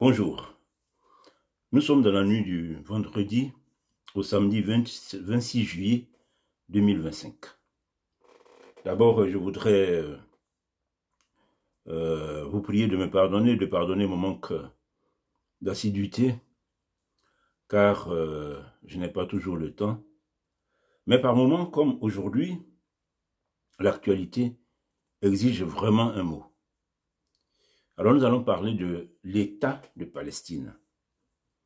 Bonjour, nous sommes dans la nuit du vendredi au samedi 26 juillet 2025. D'abord, je voudrais vous prier de me pardonner, de pardonner mon manque d'assiduité, car je n'ai pas toujours le temps. Mais par moments, comme aujourd'hui, l'actualité exige vraiment un mot. Alors nous allons parler de l'État de Palestine.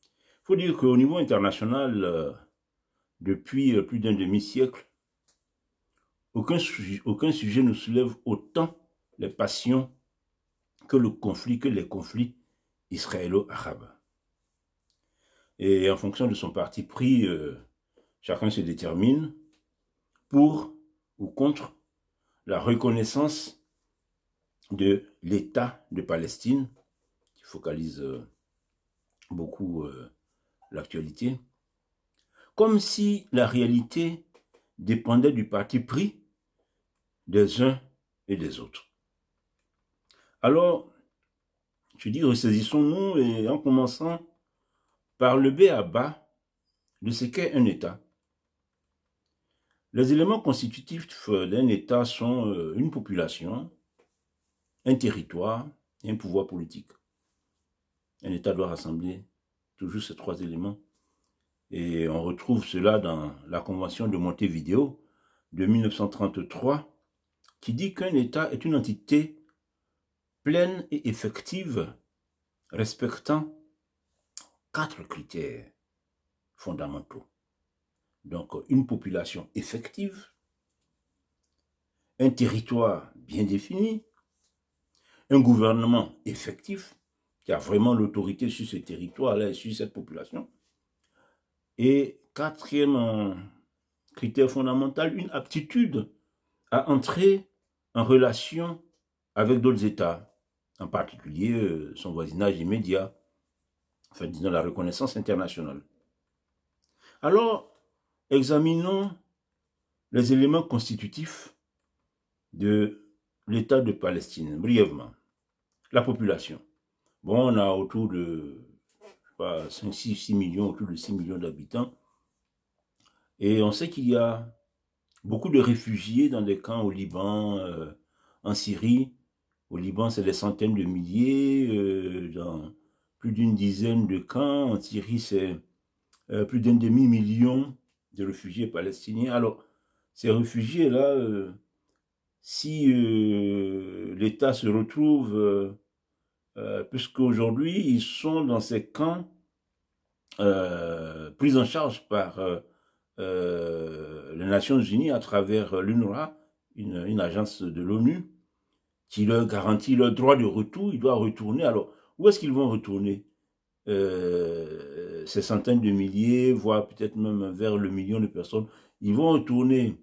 Il faut dire qu'au niveau international, depuis plus d'un demi-siècle, aucun sujet ne soulève autant les passions que les conflits israélo-arabes. Et en fonction de son parti pris, chacun se détermine pour ou contre la reconnaissance de l'État de Palestine, qui focalise beaucoup l'actualité, comme si la réalité dépendait du parti pris des uns et des autres. Alors, je dis, ressaisissons-nous et en commençant par le b.a.-ba de ce qu'est un État. Les éléments constitutifs d'un État sont une population, un territoire et un pouvoir politique. Un État doit rassembler toujours ces trois éléments. Et on retrouve cela dans la Convention de Montevideo de 1933, qui dit qu'un État est une entité pleine et effective respectant 4 critères fondamentaux. Donc, une population effective, un territoire bien défini, un gouvernement effectif qui a vraiment l'autorité sur ce territoire-là et sur cette population. Et quatrième critère fondamental, une aptitude à entrer en relation avec d'autres États, en particulier son voisinage immédiat, enfin disons la reconnaissance internationale. Alors, examinons les éléments constitutifs de l'État de Palestine, brièvement. La population. Bon, on a autour de 6 millions, autour de 6 millions d'habitants. Et on sait qu'il y a beaucoup de réfugiés dans des camps au Liban, en Syrie. Au Liban, c'est des centaines de milliers, dans plus d'une dizaine de camps. En Syrie, c'est plus d'un demi-million de réfugiés palestiniens. Alors, ces réfugiés-là, si l'État se retrouve, puisqu'aujourd'hui, ils sont dans ces camps pris en charge par les Nations Unies à travers l'UNRWA, une agence de l'ONU, qui leur garantit leur droit de retour. Ils doivent retourner. Alors, où est-ce qu'ils vont retourner ces centaines de milliers, voire peut-être même vers le million de personnes, ils vont retourner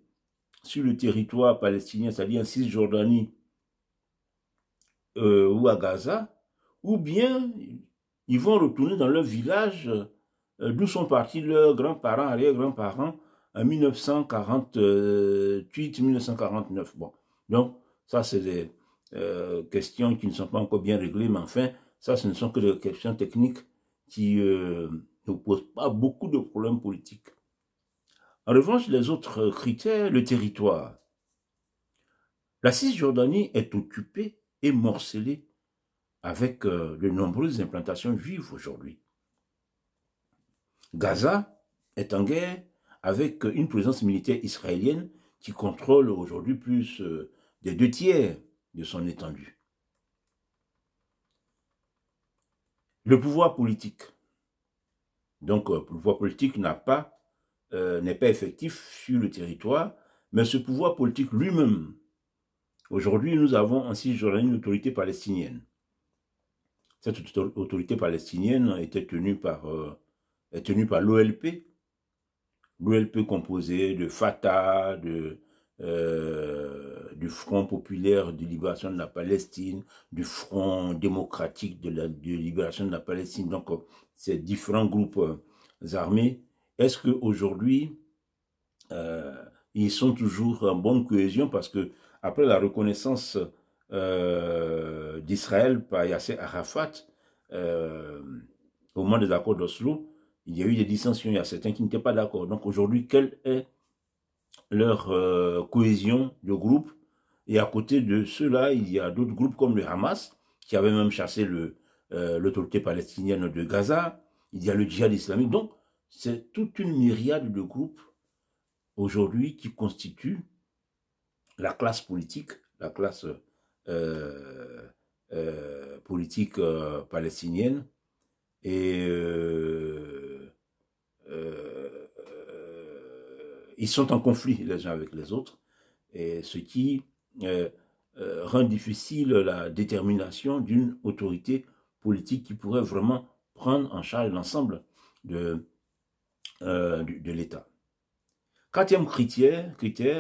sur le territoire palestinien, c'est-à-dire en Cisjordanie ou à Gaza, ou bien ils vont retourner dans leur village d'où sont partis leurs grands-parents, arrière-grands-parents en 1948-1949. Bon, donc ça c'est des questions qui ne sont pas encore bien réglées, mais enfin, ça ce ne sont que des questions techniques qui ne posent pas beaucoup de problèmes politiques. En revanche, les autres critères, le territoire. La Cisjordanie est occupée et morcelée avec de nombreuses implantations juives aujourd'hui. Gaza est en guerre avec une présence militaire israélienne qui contrôle aujourd'hui plus des 2/3 de son étendue. Le pouvoir politique. Donc, le pouvoir politique n'est pas effectif sur le territoire, mais ce pouvoir politique lui-même. Aujourd'hui, nous avons en Cisjordanie une autorité palestinienne. Cette autorité palestinienne était tenue par l'OLP. L'OLP composé de Fatah, du Front populaire de libération de la Palestine, du Front démocratique de libération de la Palestine, donc ces différents groupes armés. Est-ce qu'aujourd'hui, ils sont toujours en bonne cohésion? Parce que après la reconnaissance d'Israël par Yasser Arafat, au moment des accords d'Oslo, il y a eu des dissensions, il y a certains qui n'étaient pas d'accord. Donc aujourd'hui, quelle est leur cohésion de groupe? Et à côté de ceux-là, il y a d'autres groupes comme le Hamas, qui avait même chassé l'autorité palestinienne de Gaza. Il y a le djihad islamique. Donc, c'est toute une myriade de groupes aujourd'hui qui constituent la classe politique, la classe politique palestinienne. Et ils sont en conflit les uns avec les autres, et ce qui rend difficile la détermination d'une autorité politique qui pourrait vraiment prendre en charge l'ensemble de l'État. Quatrième critère,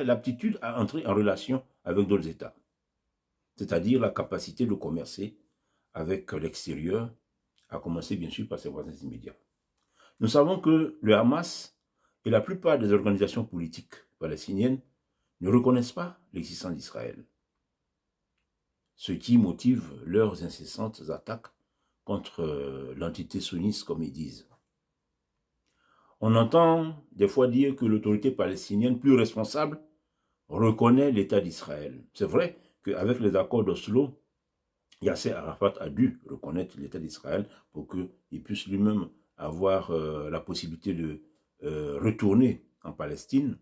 l'aptitude à entrer en relation avec d'autres États, c'est-à-dire la capacité de commercer avec l'extérieur, à commencer bien sûr par ses voisins immédiats. Nous savons que le Hamas et la plupart des organisations politiques palestiniennes ne reconnaissent pas l'existence d'Israël, ce qui motive leurs incessantes attaques contre l'entité sioniste, comme ils disent. On entend des fois dire que l'autorité palestinienne plus responsable reconnaît l'État d'Israël. C'est vrai qu'avec les accords d'Oslo, Yasser Arafat a dû reconnaître l'État d'Israël pour qu'il puisse lui-même avoir la possibilité de retourner en Palestine.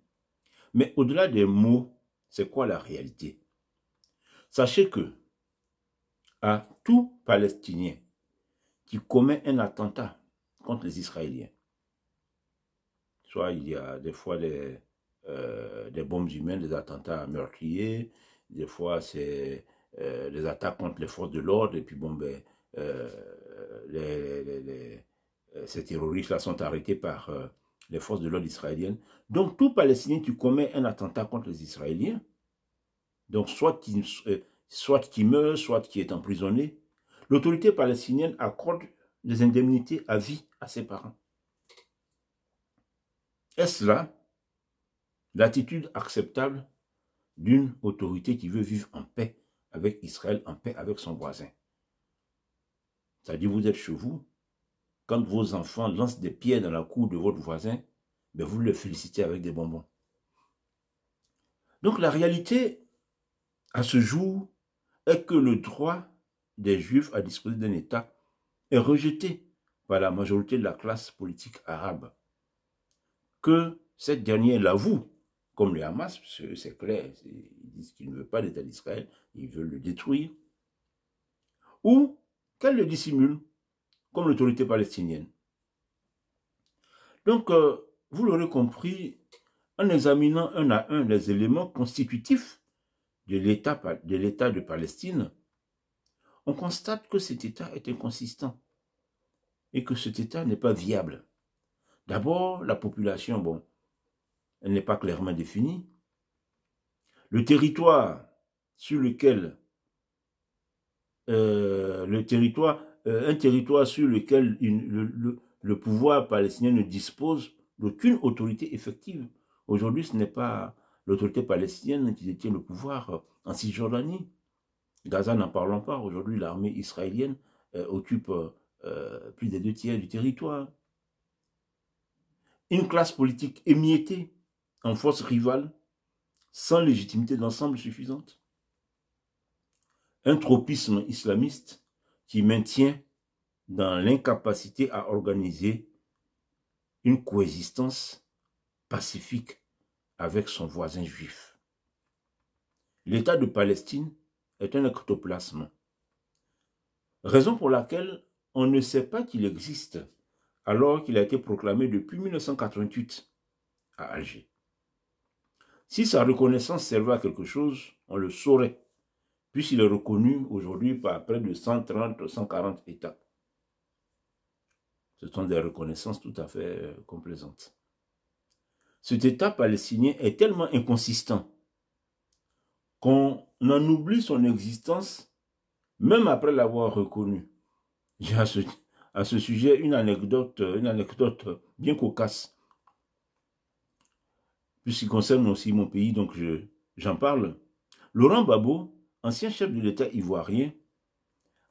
Mais au-delà des mots, c'est quoi la réalité? Sachez que à tout Palestinien qui commet un attentat contre les Israéliens, soit il y a des fois des bombes humaines, des attentats meurtriers, des fois c'est des attaques contre les forces de l'ordre, et puis bon, ben, ces terroristes-là sont arrêtés par les forces de l'ordre israéliennes. Donc tout Palestinien qui commet un attentat contre les Israéliens, donc soit qui meurt, soit qui est emprisonné, l'autorité palestinienne accorde des indemnités à vie à ses parents. Est-ce là l'attitude acceptable d'une autorité qui veut vivre en paix avec Israël, en paix avec son voisin? C'est-à-dire, vous êtes chez vous, quand vos enfants lancent des pierres dans la cour de votre voisin, ben vous le félicitez avec des bonbons. Donc la réalité, à ce jour, est que le droit des Juifs à disposer d'un État est rejeté par la majorité de la classe politique arabe. Que cette dernière l'avoue, comme le Hamas, c'est clair, ils disent qu'ils ne veulent pas l'État d'Israël, ils veulent le détruire, ou qu'elle le dissimule, comme l'autorité palestinienne. Donc, vous l'aurez compris, en examinant un à un les éléments constitutifs de l'État de Palestine, on constate que cet État est inconsistant et que cet État n'est pas viable. D'abord, la population, bon, elle n'est pas clairement définie. Le territoire sur lequel un territoire sur lequel le pouvoir palestinien ne dispose d'aucune autorité effective. Aujourd'hui, ce n'est pas l'autorité palestinienne qui détient le pouvoir en Cisjordanie. Gaza, n'en parlons pas. Aujourd'hui, l'armée israélienne occupe plus des 2/3 du territoire. Une classe politique émiettée en force rivale, sans légitimité d'ensemble suffisante. Un tropisme islamiste qui maintient dans l'incapacité à organiser une coexistence pacifique avec son voisin juif. L'État de Palestine est un ectoplasme, raison pour laquelle on ne sait pas qu'il existe alors qu'il a été proclamé depuis 1988 à Alger. Si sa reconnaissance servait à quelque chose, on le saurait, puisqu'il est reconnu aujourd'hui par près de 130-140 États. Ce sont des reconnaissances tout à fait complaisantes. Cet État palestinien est tellement inconsistant qu'on en oublie son existence même après l'avoir reconnu. J'ai à ce sujet une anecdote bien cocasse, puisqu'il concerne aussi mon pays, donc j'en parle. Laurent Gbagbo, ancien chef de l'État ivoirien,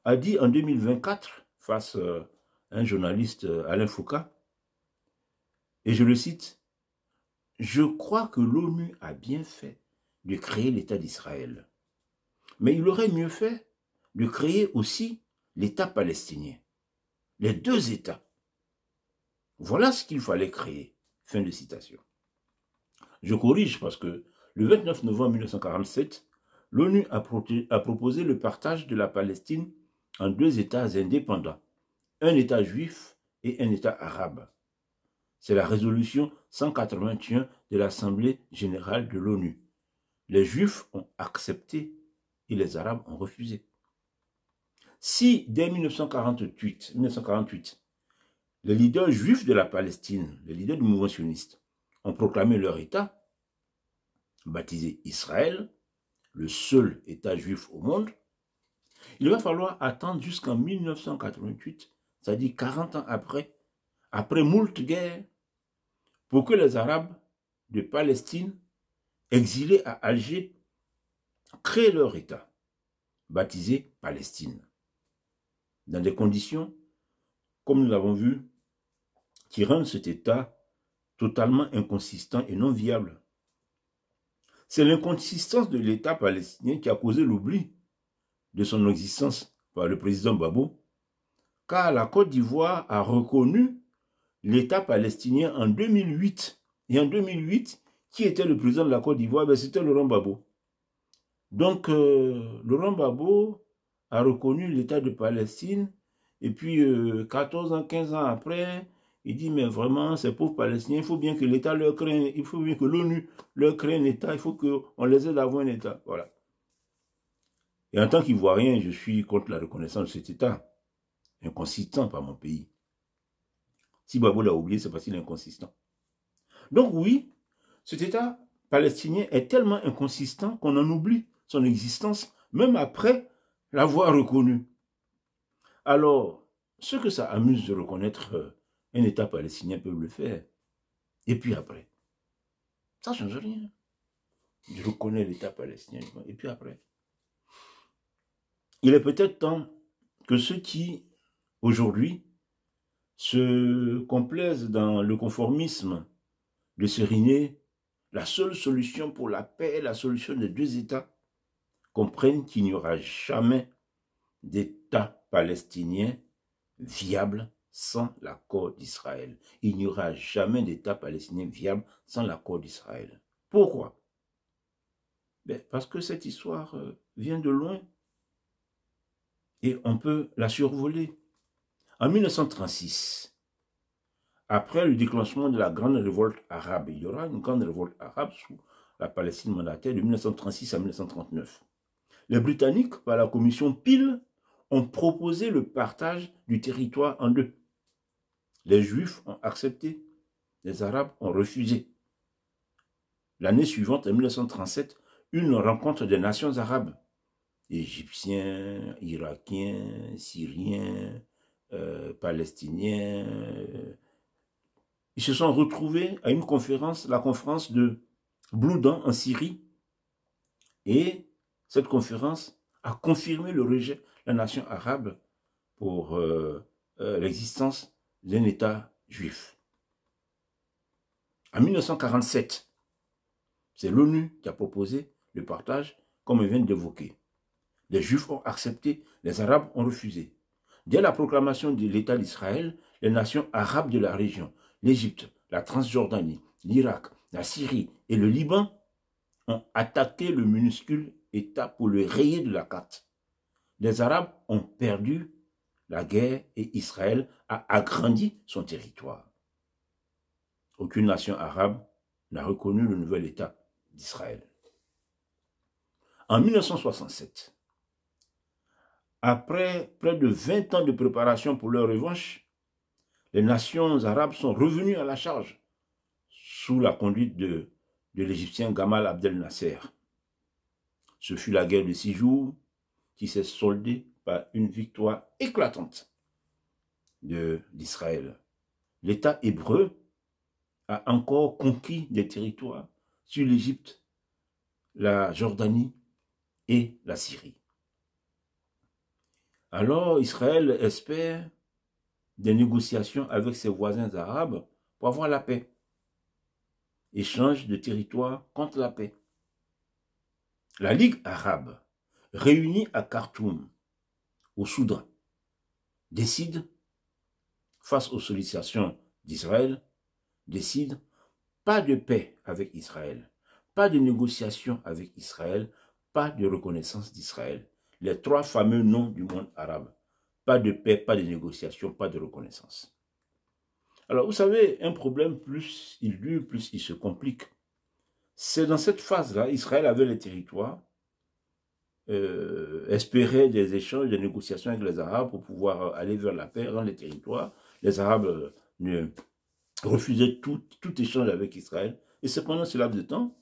a dit en 2024, face à un journaliste, Alain Foucault, et je le cite, « Je crois que l'ONU a bien fait de créer l'État d'Israël, mais il aurait mieux fait de créer aussi l'État palestinien, les deux États. Voilà ce qu'il fallait créer. » Fin de citation. Je corrige parce que le 29 novembre 1947, l'ONU a proposé le partage de la Palestine en deux États indépendants, un État juif et un État arabe. C'est la résolution 181 de l'Assemblée générale de l'ONU. Les Juifs ont accepté et les Arabes ont refusé. Si, dès 1948, les leaders juifs de la Palestine, les leaders du mouvement sioniste, ont proclamé leur État, baptisé Israël, le seul État juif au monde, il va falloir attendre jusqu'en 1988, c'est-à-dire 40 ans après moult guerres, pour que les Arabes de Palestine, exilés à Alger, créent leur État, baptisé Palestine, dans des conditions, comme nous l'avons vu, qui rendent cet État totalement inconsistant et non viable. C'est l'inconsistance de l'État palestinien qui a causé l'oubli de son existence par le président Gbagbo, car la Côte d'Ivoire a reconnu l'État palestinien en 2008. Et en 2008, qui était le président de la Côte d'Ivoire? C'était Laurent Gbagbo. Donc, Laurent Gbagbo a reconnu l'État de Palestine, et puis 14 ans, 15 ans après, il dit, mais vraiment, ces pauvres Palestiniens, il faut bien que l'État leur crée, il faut bien que l'ONU leur crée un État, il faut qu'on les aide à avoir un État. Voilà. Et en tant qu'Ivoirien, je suis contre la reconnaissance de cet État, inconsistant par mon pays. Si Gbagbo l'a oublié, c'est parce qu'il est inconsistant. Donc oui, cet État palestinien est tellement inconsistant qu'on en oublie son existence, même après l'avoir reconnu. Alors, ceux que ça amuse de reconnaître un État palestinien peuvent le faire. Et puis après, ça ne change rien. Je reconnais l'État palestinien. Et puis après, il est peut-être temps que ceux qui, aujourd'hui, se complaisent dans le conformisme de Sérigné, la seule solution pour la paix, la solution des deux États, comprennent qu'il n'y aura jamais d'État palestinien viable sans l'accord d'Israël. Il n'y aura jamais d'État palestinien viable sans l'accord d'Israël. Pourquoi? Parce que cette histoire vient de loin et on peut la survoler. En 1936, après le déclenchement de la grande révolte arabe, il y aura une grande révolte arabe sous la Palestine mandataire de 1936 à 1939. Les Britanniques, par la commission Peel, ont proposé le partage du territoire en deux. Les Juifs ont accepté, les Arabes ont refusé. L'année suivante, en 1937, une rencontre des nations arabes, Égyptiens, Irakiens, Syriens, Palestiniens, ils se sont retrouvés à une conférence, la conférence de Bloudan en Syrie, et cette conférence a confirmé le rejet de la nation arabe pour l'existence d'un État juif. En 1947, c'est l'ONU qui a proposé le partage, comme je viens d'évoquer. Les Juifs ont accepté, les Arabes ont refusé. Dès la proclamation de l'État d'Israël, les nations arabes de la région, l'Égypte, la Transjordanie, l'Irak, la Syrie et le Liban, ont attaqué le minuscule État pour le rayer de la carte. Les Arabes ont perdu la guerre et Israël a agrandi son territoire. Aucune nation arabe n'a reconnu le nouvel État d'Israël. En 1967, après près de 20 ans de préparation pour leur revanche, les nations arabes sont revenues à la charge sous la conduite de l'Égyptien Gamal Abdel Nasser. Ce fut la guerre de 6 jours qui s'est soldée par une victoire éclatante d'Israël. L'État hébreu a encore conquis des territoires sur l'Égypte, la Jordanie et la Syrie. Alors Israël espère des négociations avec ses voisins arabes pour avoir la paix. Échange de territoire contre la paix. La Ligue arabe, réunie à Khartoum, au Soudan, décide, face aux sollicitations d'Israël, décide pas de paix avec Israël, pas de négociation avec Israël, pas de reconnaissance d'Israël. Les trois fameux noms du monde arabe. Pas de paix, pas de négociation, pas de reconnaissance. Alors, vous savez, un problème, plus il dure, plus il se complique. C'est dans cette phase-là, Israël avait les territoires, espérait des échanges, des négociations avec les Arabes pour pouvoir aller vers la paix dans les territoires. Les Arabes refusaient tout échange avec Israël. Et c'est pendant ce laps de temps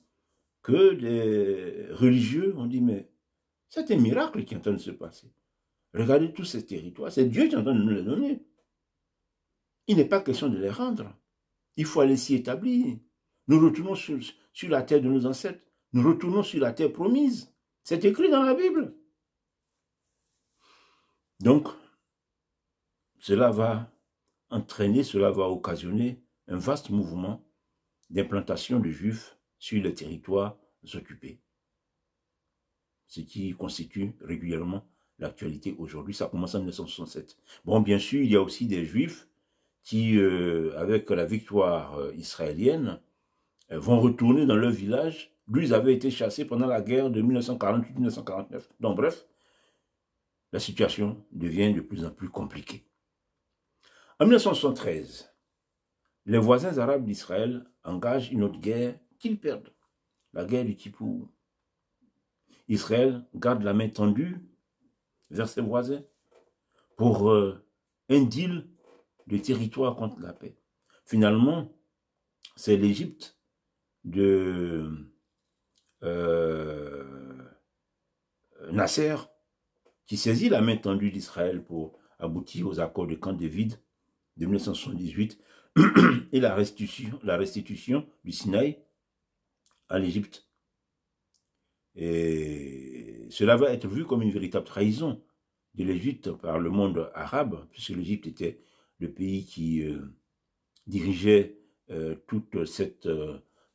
que des religieux ont dit, mais c'est un miracle qui est en train de se passer. Regardez tous ces territoires, c'est Dieu qui est en train de nous les donner. Il n'est pas question de les rendre. Il faut aller s'y établir. Nous retournons sur la terre de nos ancêtres. Nous retournons sur la terre promise. C'est écrit dans la Bible. Donc, cela va entraîner, cela va occasionner un vaste mouvement d'implantation de Juifs sur les territoires occupés. Ce qui constitue régulièrement l'actualité aujourd'hui. Ça commence en 1967. Bon, bien sûr, il y a aussi des Juifs qui, avec la victoire israélienne, vont retourner dans leur village d'où ils avaient été chassés pendant la guerre de 1948-1949. Donc bref, la situation devient de plus en plus compliquée. En 1973, les voisins arabes d'Israël engagent une autre guerre qu'ils perdent, la guerre du Kippour. Israël garde la main tendue vers ses voisins pour un deal de territoire contre la paix. Finalement, c'est l'Égypte de Nasser qui saisit la main tendue d'Israël pour aboutir aux accords de Camp David de 1978 et la restitution du Sinaï à l'Égypte. Et cela va être vu comme une véritable trahison de l'Égypte par le monde arabe, puisque l'Égypte était le pays qui dirigeait toute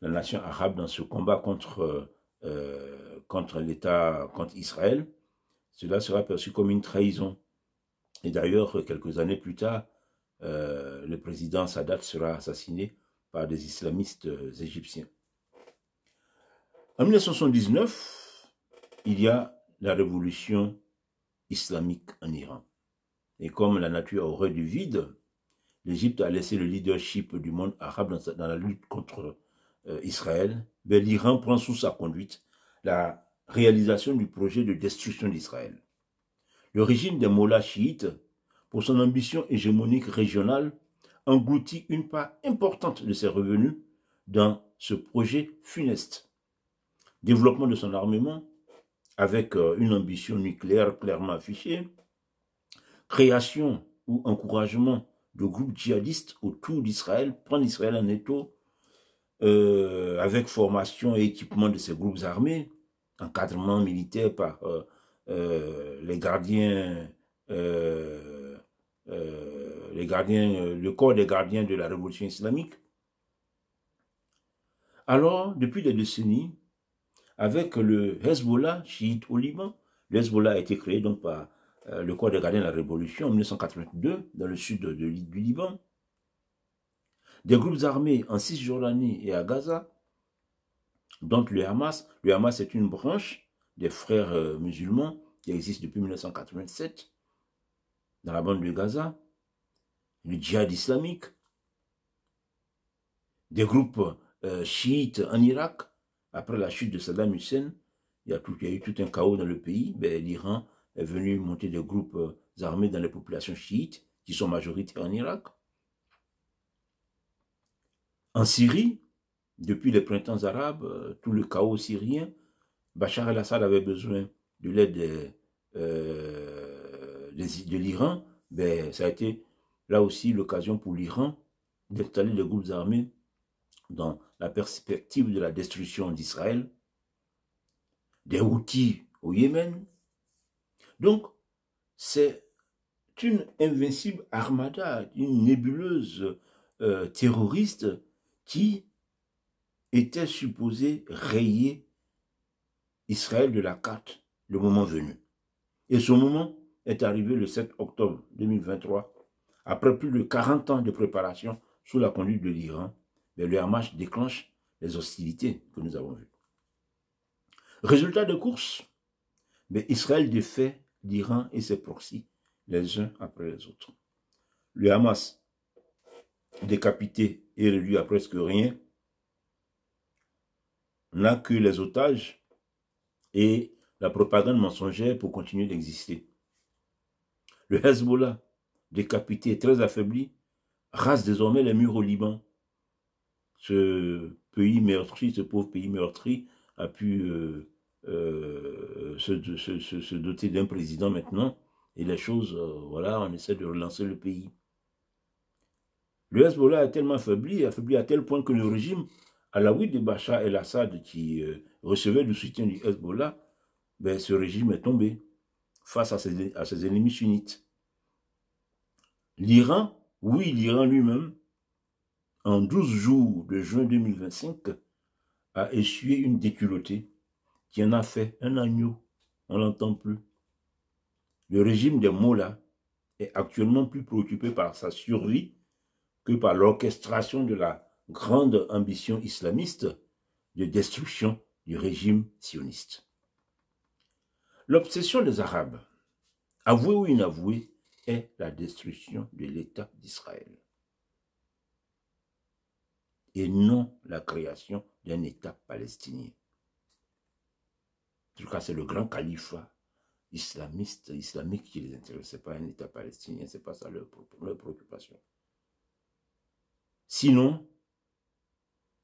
la nation arabe dans ce combat contre l'État, contre Israël. Cela sera perçu comme une trahison. Et d'ailleurs, quelques années plus tard, le président Sadat sera assassiné par des islamistes égyptiens. En 1979, il y a la révolution islamique en Iran. Et comme la nature a horreur du vide, l'Égypte a laissé le leadership du monde arabe dans la lutte contre Israël. Mais l'Iran prend sous sa conduite la réalisation du projet de destruction d'Israël. Le régime des mollahs chiites, pour son ambition hégémonique régionale, engloutit une part importante de ses revenus dans ce projet funeste. Développement de son armement, avec une ambition nucléaire clairement affichée, création ou encouragement de groupes djihadistes autour d'Israël, prendre Israël en étau, avec formation et équipement de ces groupes armés, encadrement militaire par le corps des gardiens de la révolution islamique. Alors, depuis des décennies, avec le Hezbollah chiite au Liban, le Hezbollah a été créé donc par le corps des gardiens de la révolution en 1982 dans le sud du Liban. Des groupes armés en Cisjordanie et à Gaza, dont le Hamas. Le Hamas est une branche des frères musulmans qui existe depuis 1987 dans la bande de Gaza. Le djihad islamique. Des groupes chiites en Irak. Après la chute de Saddam Hussein, il y a eu tout un chaos dans le pays. L'Iran est venu monter des groupes armés dans les populations chiites qui sont majoritaires en Irak. En Syrie, depuis les printemps arabes, tout le chaos syrien, Bachar el-Assad avait besoin de l'aide de l'Iran. Ça a été là aussi l'occasion pour l'Iran d'installer des groupes armés dans la perspective de la destruction d'Israël, des Houthis au Yémen. Donc, c'est une invincible armada, une nébuleuse terroriste qui était supposée rayer Israël de la carte le moment venu. Et ce moment est arrivé le 7 octobre 2023, après plus de 40 ans de préparation sous la conduite de l'Iran. Le Hamas déclenche les hostilités que nous avons vues. Résultat de course, Israël défait l'Iran et ses proxys les uns après les autres. Le Hamas, décapité et réduit à presque rien, n'a que les otages et la propagande mensongère pour continuer d'exister. Le Hezbollah, décapité et très affaibli, rase désormais les murs au Liban. Ce pays meurtri, ce pauvre pays meurtri, a pu se doter d'un président maintenant, et les choses, voilà, on essaie de relancer le pays. Le Hezbollah a tellement affaibli à tel point que le régime alaouite de Bachar el-Assad, qui recevait le soutien du Hezbollah, ce régime est tombé face à ses ennemis sunnites. L'Iran, oui, l'Iran lui-même, en 12 jours de juin 2025, a essuyé une déculottée qui en a fait un agneau. On ne l'entend plus. Le régime des Mollahs est actuellement plus préoccupé par sa survie que par l'orchestration de la grande ambition islamiste de destruction du régime sioniste. L'obsession des Arabes, avouée ou inavouée, est la destruction de l'État d'Israël et non la création d'un État palestinien. En tout cas, c'est le grand califat islamique qui les intéresse. Ce n'est pas un État palestinien, ce n'est pas ça leur préoccupation. Sinon,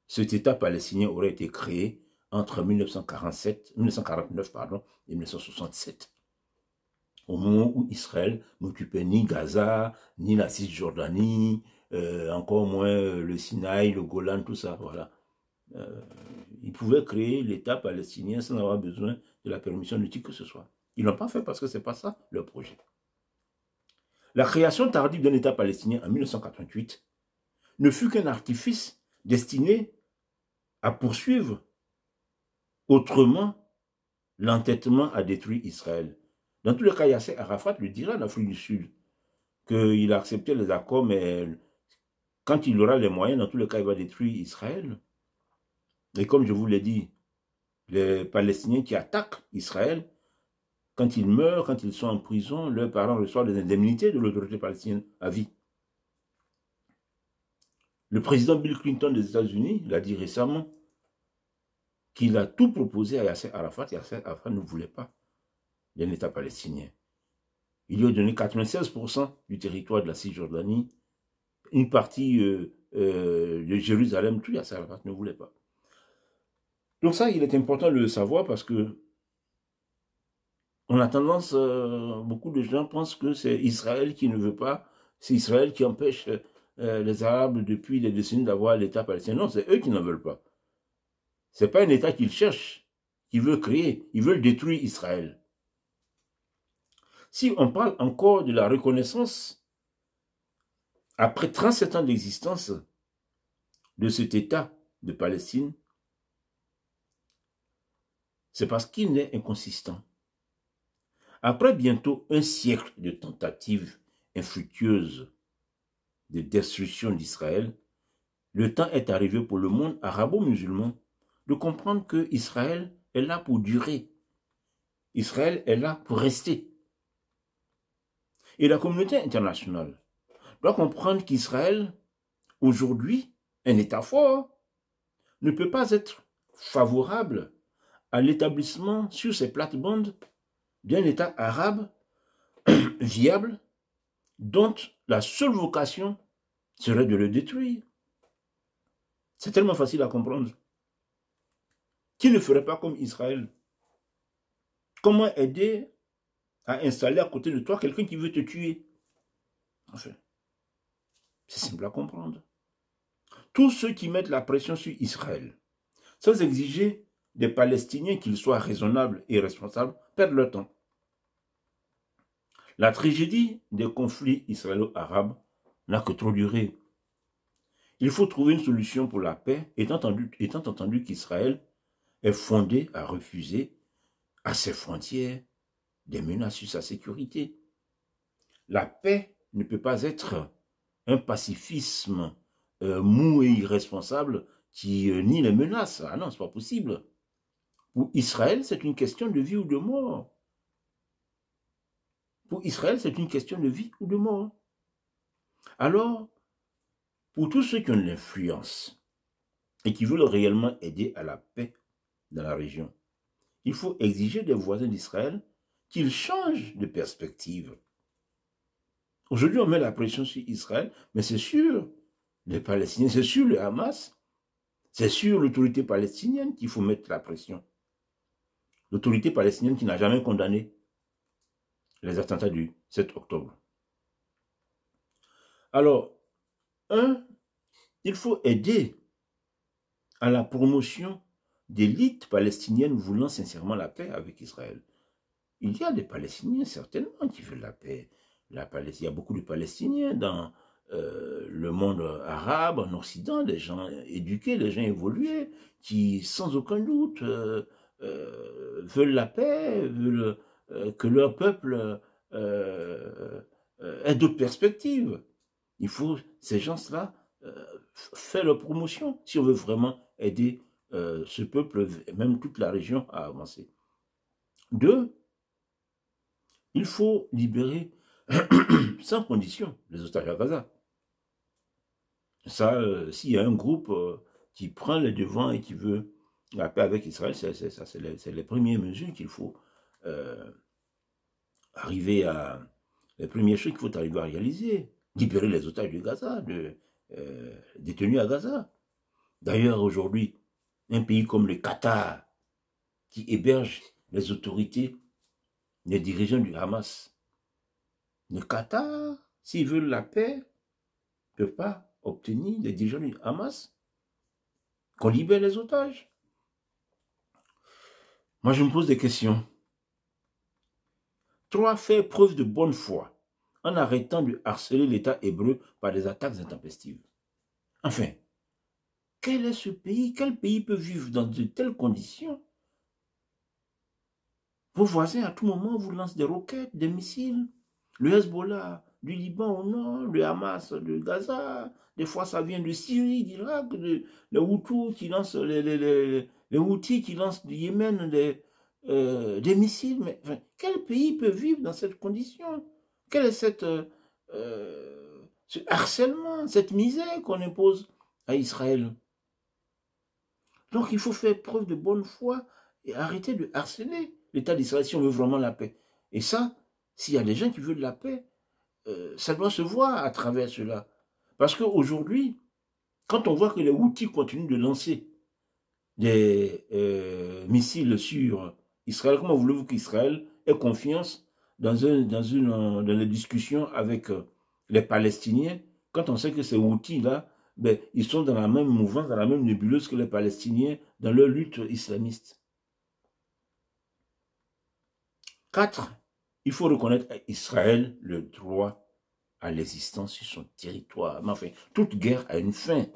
cet État palestinien aurait été créé entre 1949 et 1967, au moment où Israël n'occupait ni Gaza, ni la Cisjordanie, encore moins le Sinaï, le Golan, tout ça, voilà. Ils pouvaient créer l'État palestinien sans avoir besoin de la permission de qui que ce soit. Ils ne l'ont pas fait parce que ce n'est pas ça leur projet. La création tardive d'un État palestinien en 1988 ne fut qu'un artifice destiné à poursuivre autrement l'entêtement à détruire Israël. Dans tous les cas, Yasser Arafat le dira en Afrique du Sud, qu'il a accepté les accords, mais quand il aura les moyens, dans tous les cas, il va détruire Israël. Et comme je vous l'ai dit, les Palestiniens qui attaquent Israël, quand ils meurent, quand ils sont en prison, leurs parents reçoivent des indemnités de l'autorité palestinienne à vie. Le président Bill Clinton des États-Unis l'a dit récemment qu'il a tout proposé à Yasser Arafat. Yasser Arafat ne voulait pas d'un État palestinien. Il lui a donné 96% du territoire de la Cisjordanie, une partie de Jérusalem, tout Yasser Arafat ne voulait pas. Donc ça, il est important de le savoir parce que on a tendance, beaucoup de gens pensent que c'est Israël qui ne veut pas, c'est Israël qui empêche les Arabes depuis des décennies d'avoir l'État palestinien. Non, c'est eux qui n'en veulent pas. Ce n'est pas un État qu'ils cherchent, qu'ils veulent créer. Ils veulent détruire Israël. Si on parle encore de la reconnaissance, après 37 ans d'existence de cet État de Palestine, c'est parce qu'il est inconsistant. Après bientôt un siècle de tentatives infructueuses de destruction d'Israël, le temps est arrivé pour le monde arabo-musulman de comprendre que Israël est là pour durer. Israël est là pour rester. Et la communauté internationale doit comprendre qu'Israël, aujourd'hui, un État fort, ne peut pas être favorable à l'établissement sur ses plates-bandes d'un État arabe viable dont la seule vocation serait de le détruire. C'est tellement facile à comprendre. Qui ne ferait pas comme Israël? Comment aider à installer à côté de toi quelqu'un qui veut te tuer? Enfin, c'est simple à comprendre. Tous ceux qui mettent la pression sur Israël, sans exiger des Palestiniens qu'ils soient raisonnables et responsables, perdent leur temps. La tragédie des conflits israélo-arabes n'a que trop duré. Il faut trouver une solution pour la paix, étant entendu qu'Israël est fondé à refuser à ses frontières des menaces sur sa sécurité. La paix ne peut pas être un pacifisme mou et irresponsable qui nie les menaces. Ah non, c'est pas possible. Pour Israël, c'est une question de vie ou de mort. Pour Israël, c'est une question de vie ou de mort. Alors, pour tous ceux qui ont de l'influence et qui veulent réellement aider à la paix dans la région, il faut exiger des voisins d'Israël qu'ils changent de perspective. Aujourd'hui, on met la pression sur Israël, mais c'est sur les Palestiniens, c'est sur le Hamas, c'est sur l'autorité palestinienne qu'il faut mettre la pression. L'autorité palestinienne qui n'a jamais condamné les attentats du 7 octobre. Alors, il faut aider à la promotion d'élites palestiniennes voulant sincèrement la paix avec Israël. Il y a des Palestiniens certainement qui veulent la paix. Il y a beaucoup de Palestiniens dans le monde arabe, en Occident, des gens éduqués, des gens évolués, qui sans aucun doute veulent la paix, veulent que leur peuple ait d'autres perspectives. Il faut, ces gens-là, faire leur promotion si on veut vraiment aider ce peuple, même toute la région, à avancer. 2, il faut libérer sans condition les otages à Gaza. Ça, s'il y a un groupe qui prend le devant et qui veut la paix avec Israël, c'est les premières mesures qu'il faut arriver à... Les premières choses qu'il faut arriver à réaliser. Libérer les otages de Gaza, détenus à Gaza. D'ailleurs, aujourd'hui, un pays comme le Qatar, qui héberge les autorités, les dirigeants du Hamas, le Qatar, s'ils veulent la paix, ne peut pas obtenir des dirigeants du Hamas qu'on libère les otages. Moi, je me pose des questions. 3, faire preuve de bonne foi en arrêtant de harceler l'État hébreu par des attaques intempestives. Enfin, quel est ce pays? Quel pays peut vivre dans de telles conditions? Vos voisins, à tout moment, vous lancent des roquettes, des missiles. Le Hezbollah du Liban au nord, le Hamas de Gaza, des fois ça vient de Syrie, d'Irak, les Houthis qui lancent les Houthis qui lancent du Yémen des missiles. Mais enfin, quel pays peut vivre dans cette condition? Quel est ce harcèlement, cette misère qu'on impose à Israël? Donc il faut faire preuve de bonne foi et arrêter de harceler l'État d'Israël si on veut vraiment la paix. Et ça, s'il y a des gens qui veulent la paix, ça doit se voir à travers cela. Parce qu'aujourd'hui, quand on voit que les Houthis continuent de lancer des missiles sur Israël, comment voulez-vous qu'Israël ait confiance dans les discussions avec les Palestiniens, quand on sait que ces Houthis-là, ben, ils sont dans la même mouvance, dans la même nébuleuse que les Palestiniens dans leur lutte islamiste. 4, il faut reconnaître à Israël le droit à l'existence sur son territoire. Mais enfin, toute guerre a une fin.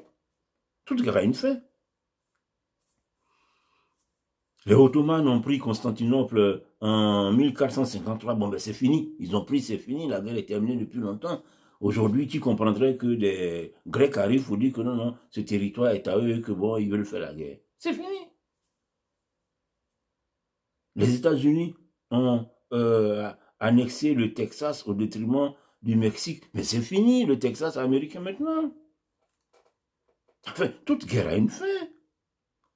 Toute guerre a une fin. Les Ottomans ont pris Constantinople en 1453. Bon, ben c'est fini. Ils ont pris, c'est fini. La guerre est terminée depuis longtemps. Aujourd'hui, tu comprendrais que des Grecs arrivent pour dire que non, non, ce territoire est à eux, que bon, ils veulent faire la guerre. C'est fini. Les États-Unis ont annexé le Texas au détriment du Mexique. Mais c'est fini, le Texas américain maintenant. Enfin, toute guerre a une fin.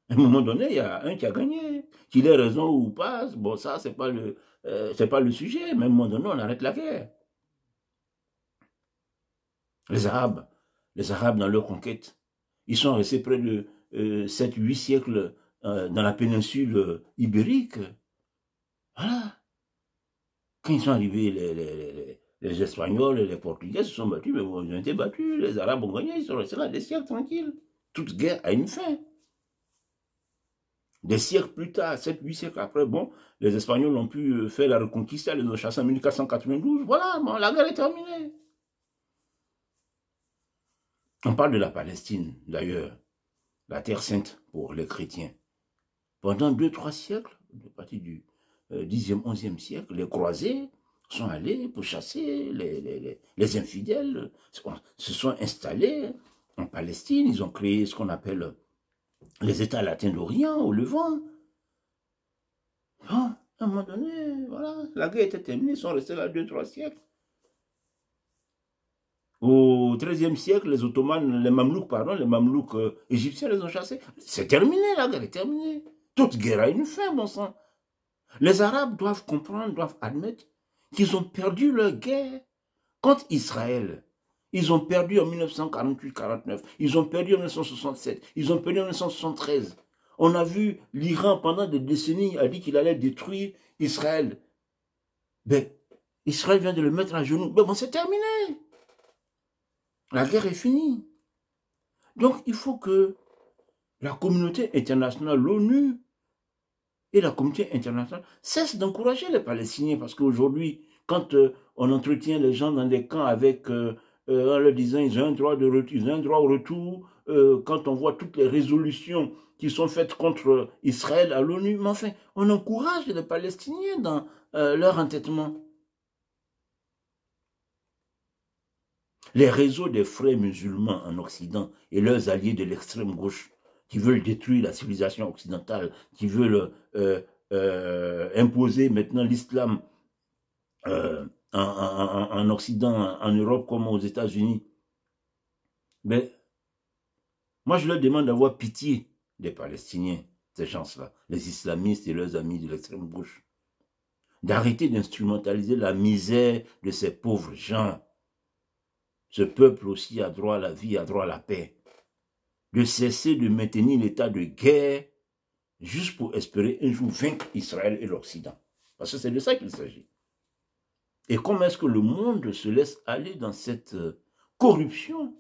À un moment donné, il y a un qui a gagné. Qu'il ait raison ou pas, bon, ça, c'est pas le sujet. Mais à un moment donné, on arrête la guerre. Les Arabes, dans leur conquête, ils sont restés près de 7-8 siècles dans la péninsule ibérique. Voilà. Quand ils sont arrivés, les Espagnols et les Portugais se sont battus, mais bon, ils ont été battus. Les Arabes ont gagné, ils sont restés là des siècles tranquilles. Toute guerre a une fin. Des siècles plus tard, 7-8 siècles après, bon, les Espagnols ont pu faire la Reconquista, les ont chassés en 1492. Voilà, bon, la guerre est terminée. On parle de la Palestine, d'ailleurs, la terre sainte pour les chrétiens. Pendant 2-3 siècles, à partir du 10e, 11e siècle, les croisés sont allés pour chasser les infidèles, se sont installés en Palestine, ils ont créé ce qu'on appelle les États latins d'Orient, au Levant. Bon, à un moment donné, voilà, la guerre était terminée, ils sont restés là 2-3 siècles. Au XIIIe siècle, les Ottomans, les Mamelouks, pardon, les Mamelouks égyptiens les ont chassés. C'est terminé, la guerre est terminée. Toute guerre a une fin, bon sang. Les Arabes doivent comprendre, doivent admettre qu'ils ont perdu leur guerre contre Israël. Ils ont perdu en 1948-49, ils ont perdu en 1967, ils ont perdu en 1973. On a vu l'Iran pendant des décennies a dit qu'il allait détruire Israël. Ben, Israël vient de le mettre à genoux. Ben bon, c'est terminé. La guerre est finie. Donc, il faut que la communauté internationale, l'ONU et la communauté internationale cessent d'encourager les Palestiniens. Parce qu'aujourd'hui, quand on entretient les gens dans des camps avec, en leur disant ils ont un droit de retour, ils ont un droit au retour, quand on voit toutes les résolutions qui sont faites contre Israël à l'ONU, mais enfin, on encourage les Palestiniens dans leur entêtement. Les réseaux des frères musulmans en Occident et leurs alliés de l'extrême gauche qui veulent détruire la civilisation occidentale, qui veulent imposer maintenant l'islam en Occident, en Europe comme aux États-Unis. Mais moi, je leur demande d'avoir pitié des Palestiniens, ces gens-là, les islamistes et leurs amis de l'extrême gauche, d'arrêter d'instrumentaliser la misère de ces pauvres gens. Ce peuple aussi a droit à la vie, a droit à la paix. De cesser de maintenir l'état de guerre juste pour espérer un jour vaincre Israël et l'Occident. Parce que c'est de ça qu'il s'agit. Et comment est-ce que le monde se laisse aller dans cette corruption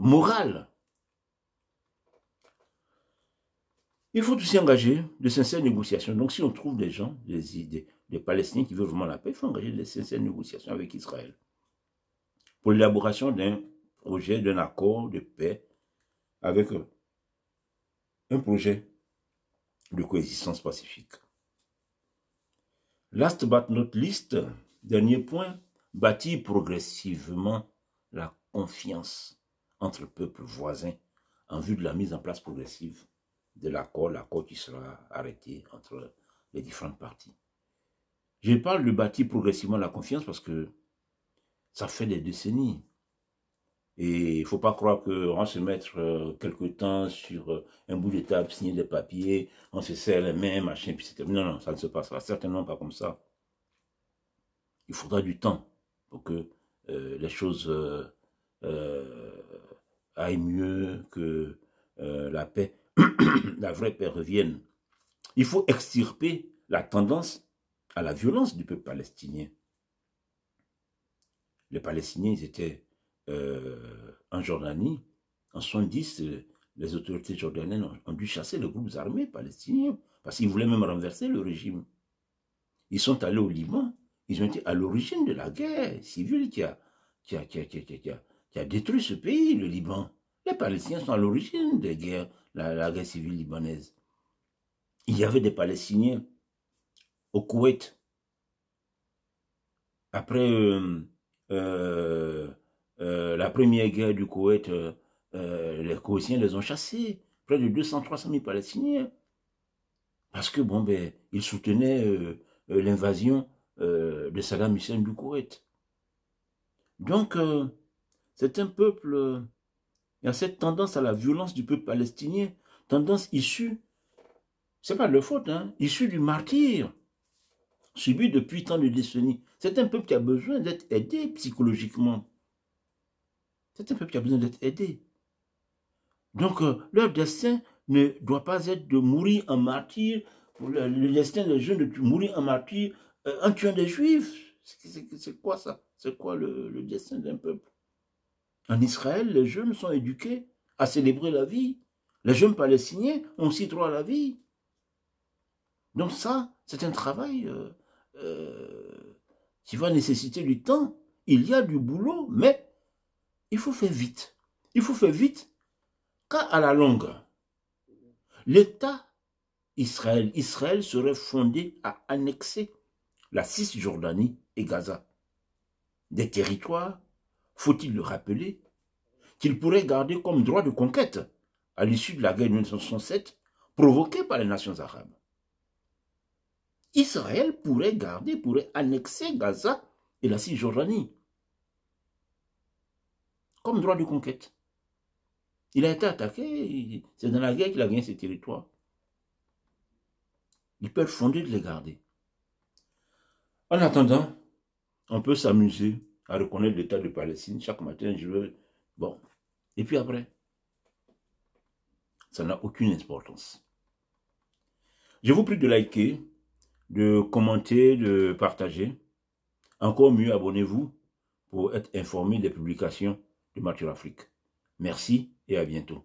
morale? Il faut aussi engager de sincères négociations. Donc si on trouve des gens, des Palestiniens qui veulent vraiment la paix, il faut engager de sincères négociations avec Israël pour l'élaboration d'un projet, d'un accord de paix avec un projet de coexistence pacifique. Last but not least, dernier point, bâtir progressivement la confiance entre peuples voisins en vue de la mise en place progressive de l'accord qui sera arrêté entre les différentes parties. Je parle de bâtir progressivement la confiance parce que ça fait des décennies. Et il ne faut pas croire qu'on va se mettre quelque temps sur un bout de table, signer des papiers, on se serre les mains, machin, puis c'est non, non, ça ne se passera certainement pas comme ça. Il faudra du temps pour que les choses aillent mieux, que la paix, la vraie paix revienne. Il faut extirper la tendance à la violence du peuple palestinien. Les Palestiniens, ils étaient en Jordanie, en 70, les autorités jordaniennes ont dû chasser les groupes armés palestiniens parce qu'ils voulaient même renverser le régime. Ils sont allés au Liban, ils ont été à l'origine de la guerre civile qui a détruit ce pays, le Liban. Les Palestiniens sont à l'origine des guerres, la guerre civile libanaise. Il y avait des Palestiniens au Koweït. Après la première guerre du Koweït, les Koweïtiens les ont chassés, près de 200-300 000 Palestiniens, parce que bon, ben, ils soutenaient l'invasion de Saddam Hussein du Koweït. Donc, c'est un peuple, il y a cette tendance à la violence du peuple palestinien, tendance issue, c'est pas de leur faute, hein, issue du martyre subi depuis tant de décennies. C'est un peuple qui a besoin d'être aidé psychologiquement. C'est un peuple qui a besoin d'être aidé. Donc, leur destin ne doit pas être de mourir en martyr, le destin des jeunes de mourir en martyr en tuant des juifs. C'est quoi ça? C'est quoi le destin d'un peuple? En Israël, les jeunes sont éduqués à célébrer la vie, Les jeunes Palestiniens ont aussi droit à la vie. Donc ça, c'est un travail qui va nécessiter du temps. Il y a du boulot, mais il faut faire vite. Il faut faire vite, car à la longue, l'État Israël serait fondé à annexer la Cisjordanie et Gaza. Des territoires, faut-il le rappeler, qu'il pourrait garder comme droit de conquête à l'issue de la guerre de 1967 provoquée par les nations arabes. Israël pourrait annexer Gaza et la Cisjordanie comme droit de conquête. Il a été attaqué, c'est dans la guerre qu'il a gagné ces territoires. Ils peuvent fonder de les garder. En attendant, on peut s'amuser à reconnaître l'État de Palestine. Chaque matin, je veux... Bon. Et puis après, ça n'a aucune importance. Je vous prie de liker, de commenter, de partager. Encore mieux, abonnez-vous pour être informé des publications de Mature Afrique. Merci et à bientôt.